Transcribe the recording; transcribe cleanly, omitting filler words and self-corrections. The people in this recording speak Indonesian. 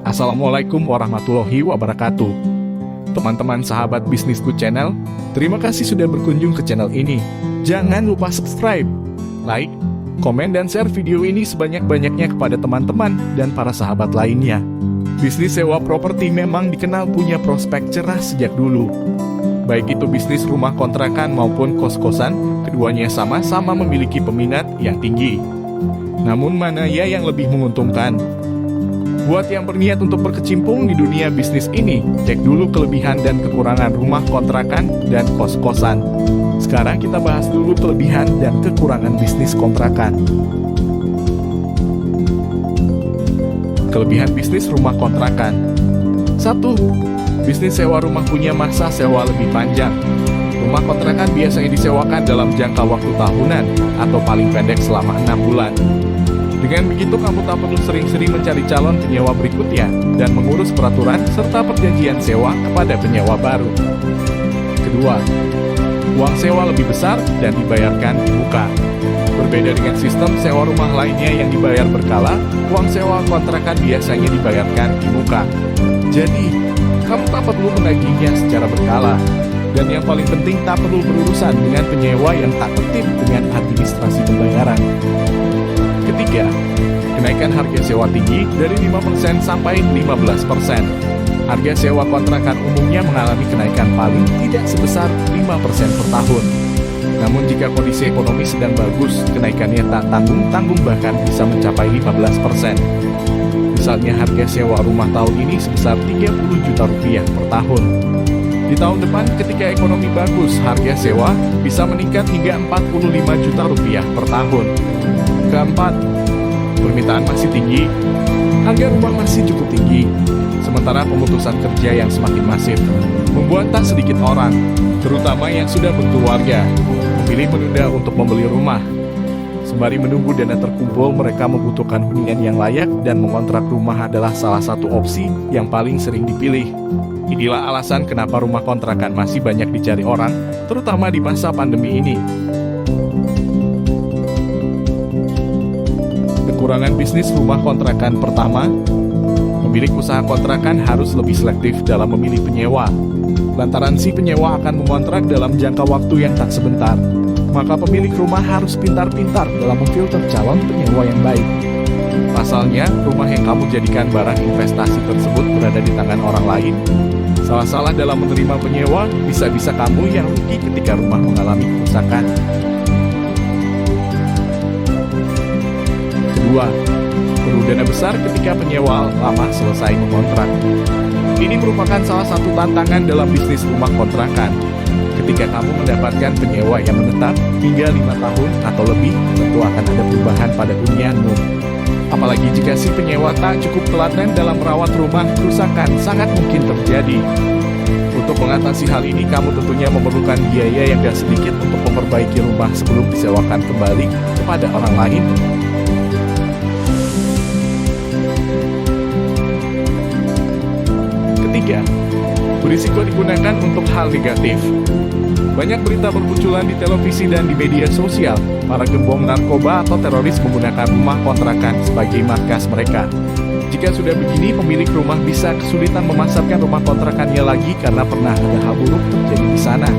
Assalamualaikum warahmatullahi wabarakatuh. Teman-teman sahabat Bisnisku Channel, terima kasih sudah berkunjung ke channel ini. Jangan lupa subscribe, like, komen, dan share video ini sebanyak-banyaknya kepada teman-teman dan para sahabat lainnya. Bisnis sewa properti memang dikenal punya prospek cerah sejak dulu. Baik itu bisnis rumah kontrakan maupun kos-kosan, keduanya sama-sama memiliki peminat yang tinggi. Namun mana ya yang lebih menguntungkan? Buat yang berniat untuk berkecimpung di dunia bisnis ini, cek dulu kelebihan dan kekurangan rumah kontrakan dan kos-kosan. Sekarang kita bahas dulu kelebihan dan kekurangan bisnis kontrakan. Kelebihan bisnis rumah kontrakan. 1. Bisnis sewa rumah punya masa sewa lebih panjang. Rumah kontrakan biasanya disewakan dalam jangka waktu tahunan atau paling pendek selama 6 bulan. Dengan begitu, kamu tak perlu sering-sering mencari calon penyewa berikutnya dan mengurus peraturan serta perjanjian sewa kepada penyewa baru. Kedua, uang sewa lebih besar dan dibayarkan di muka. Berbeda dengan sistem sewa rumah lainnya yang dibayar berkala, uang sewa kontrakan biasanya dibayarkan di muka. Jadi, kamu tak perlu menagihnya secara berkala. Dan yang paling penting, tak perlu berurusan dengan penyewa yang tak tertib dengan administrasi pembayaran. Ketiga, kenaikan harga sewa tinggi dari 5% sampai 15%. Harga sewa kontrakan umumnya mengalami kenaikan paling tidak sebesar 5% per tahun. Namun jika kondisi ekonomi sedang bagus, kenaikannya tak tanggung-tanggung bahkan bisa mencapai 15%. Misalnya harga sewa rumah tahun ini sebesar 30 juta rupiah per tahun. Di tahun depan ketika ekonomi bagus, harga sewa bisa meningkat hingga 45 juta rupiah per tahun. Keempat, permintaan masih tinggi, harga rumah masih cukup tinggi, sementara pemutusan kerja yang semakin masif membuat tak sedikit orang, terutama yang sudah berkeluarga, memilih menunda untuk membeli rumah. Sembari menunggu dana terkumpul, mereka membutuhkan hunian yang layak dan mengontrak rumah adalah salah satu opsi yang paling sering dipilih. Inilah alasan kenapa rumah kontrakan masih banyak dicari orang, terutama di masa pandemi ini. Kekurangan bisnis rumah kontrakan. Pertama, pemilik usaha kontrakan harus lebih selektif dalam memilih penyewa. Lantaran si penyewa akan mengontrak dalam jangka waktu yang tak sebentar, maka pemilik rumah harus pintar-pintar dalam memfilter calon penyewa yang baik. Pasalnya, rumah yang kamu jadikan barang investasi tersebut berada di tangan orang lain. Salah-salah dalam menerima penyewa, bisa-bisa kamu yang rugi ketika rumah mengalami kerusakan. Kedua, perlu dana besar ketika penyewa lama selesai mengontrak. Ini merupakan salah satu tantangan dalam bisnis rumah kontrakan. Ketika kamu mendapatkan penyewa yang menetap hingga 5 tahun atau lebih, tentu akan ada perubahan pada hunianmu. Apalagi jika si penyewa tak cukup telaten dalam merawat rumah, kerusakan sangat mungkin terjadi. Untuk mengatasi hal ini, kamu tentunya memerlukan biaya yang gak sedikit untuk memperbaiki rumah sebelum disewakan kembali kepada orang lain. Ketiga, berisiko digunakan untuk hal negatif. Banyak berita bermunculan di televisi dan di media sosial. Para gembong narkoba atau teroris menggunakan rumah kontrakan sebagai markas mereka. Jika sudah begini, pemilik rumah bisa kesulitan memasarkan rumah kontrakannya lagi karena pernah ada hal buruk terjadi di sana.